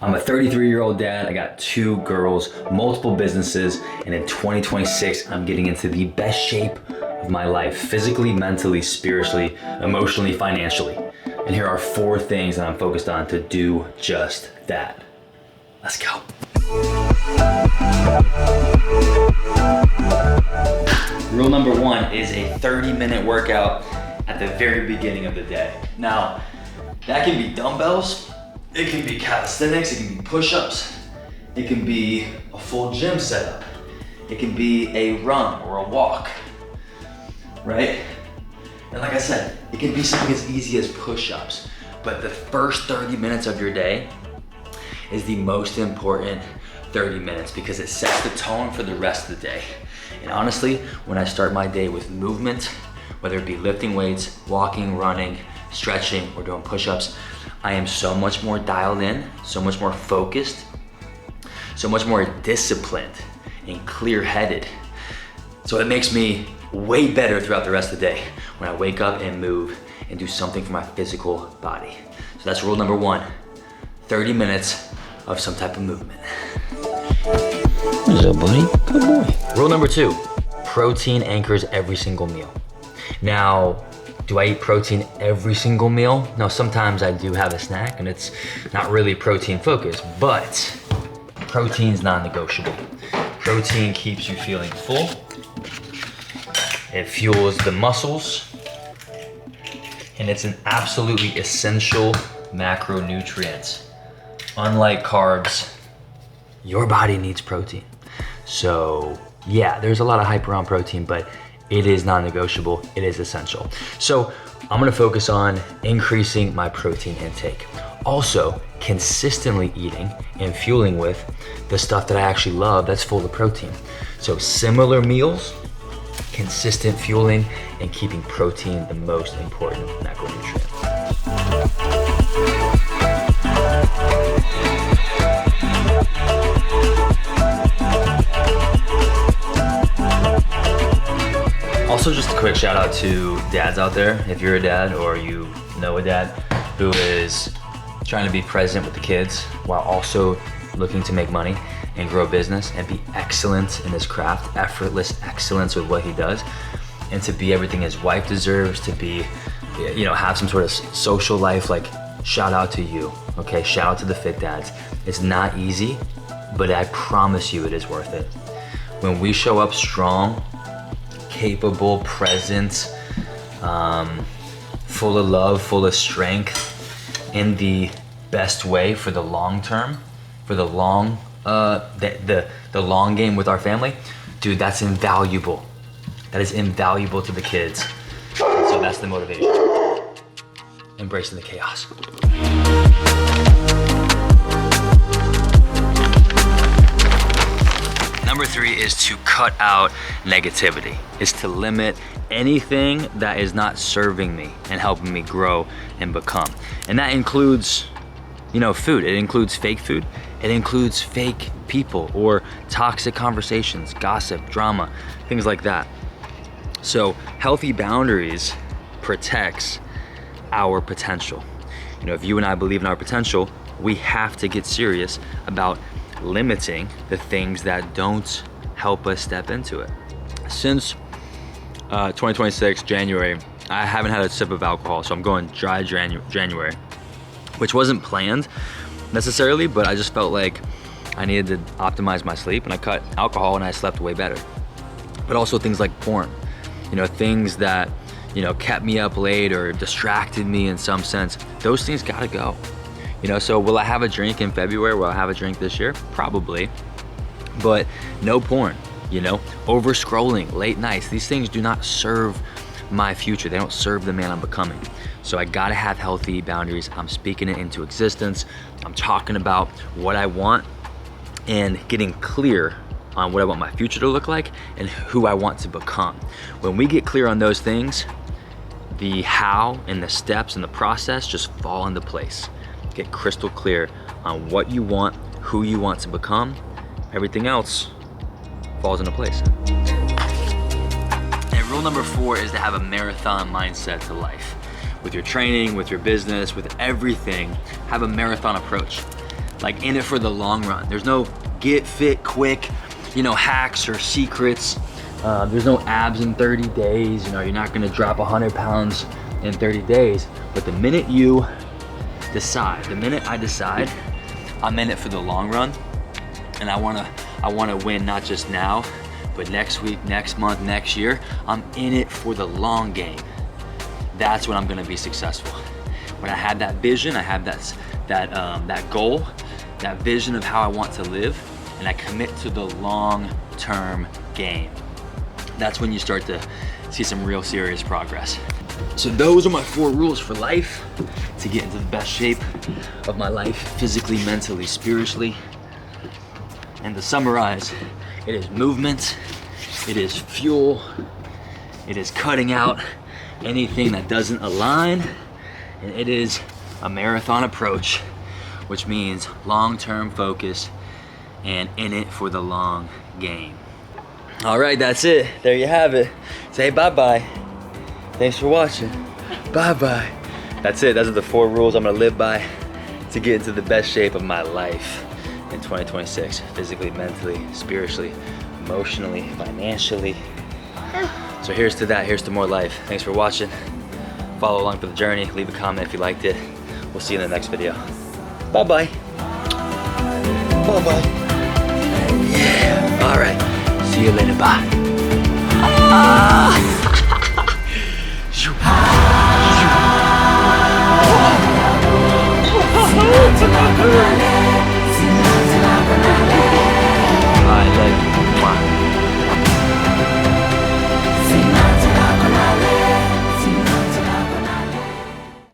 I'm a 33-year-old dad. I got 2 girls, multiple businesses, and in 2026, I'm getting into the best shape of my life, physically, mentally, spiritually, emotionally, financially. And here are 4 things that I'm focused on to do just that. Let's go. Rule number 1 is a 30-minute workout at the very beginning of the day. Now, that can be dumbbells, it can be calisthenics, it can be push-ups, it can be a full gym setup, it can be a run or a walk, right? And like I said, it can be something as easy as push-ups, but the first 30 minutes of your day is the most important 30 minutes because it sets the tone for the rest of the day. And honestly, when I start my day with movement, whether it be lifting weights, walking, running, stretching, or doing push-ups, I am so much more dialed in, so much more focused, so much more disciplined and clear-headed. So it makes me way better throughout the rest of the day when I wake up and move and do something for my physical body. So that's rule number 1, 30 minutes of some type of movement. What's up, buddy? Good boy. Rule number 2, protein anchors every single meal. Now, do I eat protein every single meal? No, sometimes I do have a snack and it's not really protein focused, but protein's non-negotiable. Protein keeps you feeling full. It fuels the muscles, and it's an absolutely essential macronutrient. Unlike carbs, your body needs protein. So yeah, there's a lot of hype around protein, but it is non-negotiable, it is essential. So I'm gonna focus on increasing my protein intake. Also, consistently eating and fueling with the stuff that I actually love that's full of protein. So similar meals, consistent fueling, and keeping protein the most important macronutrient. Also, just a quick shout out to dads out there. If you're a dad or you know a dad who is trying to be present with the kids while also looking to make money and grow a business and be excellent in his craft, effortless excellence with what he does, and to be everything his wife deserves, to be, have some sort of social life, like shout out to you, okay? Shout out to the fit dads. It's not easy, but I promise you it is worth it. When we show up strong, capable, present, full of love, full of strength, in the best way for the long term, for the long the long game with our family, dude, that's invaluable. That is invaluable to the kids. So that's the motivation. Embracing the chaos. Number 3 is to cut out negativity. Is to limit anything that is not serving me and helping me grow and become. And that includes, food. It includes fake food. It includes fake people or toxic conversations, gossip, drama, things like that. So healthy boundaries protects our potential. If you and I believe in our potential, we have to get serious about limiting the things that don't help us step into it. Since 2026, January, I haven't had a sip of alcohol, so I'm going dry January, which wasn't planned necessarily, but I just felt like I needed to optimize my sleep, and I cut alcohol and I slept way better. But also things like porn, things that, kept me up late or distracted me in some sense, those things gotta go. So will I have a drink in February? Will I have a drink this year? Probably, but no porn, over scrolling, late nights. These things do not serve my future. They don't serve the man I'm becoming. So I gotta have healthy boundaries. I'm speaking it into existence. I'm talking about what I want and getting clear on what I want my future to look like and who I want to become. When we get clear on those things, the how and the steps and the process just fall into place. Get crystal clear on what you want, who you want to become. Everything else falls into place. And rule number 4 is to have a marathon mindset to life. With your training, with your business, with everything, have a marathon approach. like in it for the long run. There's no get fit quick, you know, hacks or secrets. There's no abs in 30 days. You know, you're not gonna drop 100 pounds in 30 days. But the minute you decide, the minute I decide, I'm in it for the long run, and I wanna win not just now, but next week, next month, next year. I'm in it for the long game. That's when I'm gonna be successful. When I have that vision, I have that goal, that vision of how I want to live, and I commit to the long-term game. That's when you start to see some real serious progress. So those are my 4 rules for life to get into the best shape of my life, physically, mentally, spiritually. And to summarize, it is movement, it is fuel, it is cutting out anything that doesn't align, and it is a marathon approach, which means long-term focus and in it for the long game. All right, that's it. There you have it. Say bye-bye. Thanks for watching. Bye-bye. That's it. Those are the 4 rules I'm gonna live by to get into the best shape of my life in 2026. Physically, mentally, spiritually, emotionally, financially. So here's to that. Here's to more life. Thanks for watching. Follow along for the journey. Leave a comment if you liked it. We'll see you in the next video. Bye-bye. Bye-bye. Yeah. All right. See you later. Bye.